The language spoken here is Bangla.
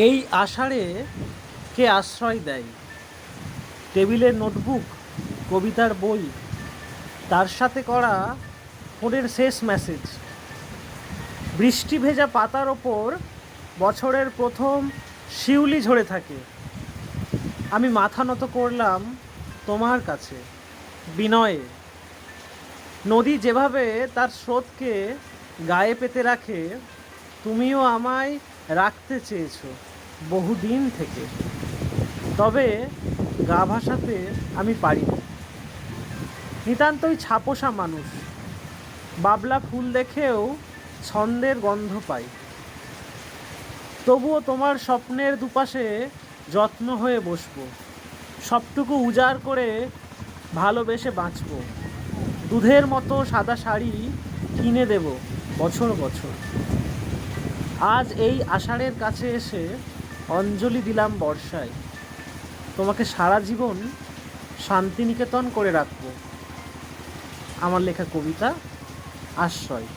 এই আষাঢ়ে কে আশ্রয় দেয়? টেবিলের নোটবুক, কবিতার বই, তার সাথে করা ফোনের শেষ মেসেজ। বৃষ্টি ভেজা পাতার ওপর বছরের প্রথম শিউলি ঝরে থাকে। আমি মাথা নত করলাম তোমার কাছে বিনয়ে। নদী যেভাবে তার স্রোতকে গায়ে পেতে রাখে, তুমিও আমায় রাখতে চেয়েছো বহুদিন থেকে। তবে গা ভাসাতে আমি পারিনি। নিতান্তই ছাপোষা মানুষ, বাবলা ফুল দেখেও ছন্দের গন্ধ পাই। তবুও তোমার স্বপ্নের দুপাশে যত্ন হয়ে বসবো, সবটুকু উজাড় করে ভালোবেসে বাঁচবো। দুধের মতো সাদা শাড়ি কিনে দেব বছর বছর। আজ এই আষাঢ়ের কাছে এসে অঞ্জলি দিলাম বর্ষায়। তোমাকে সারা জীবন শান্তিনিকেতন করে রাখবো। আমার লেখা কবিতা আশ্রয়।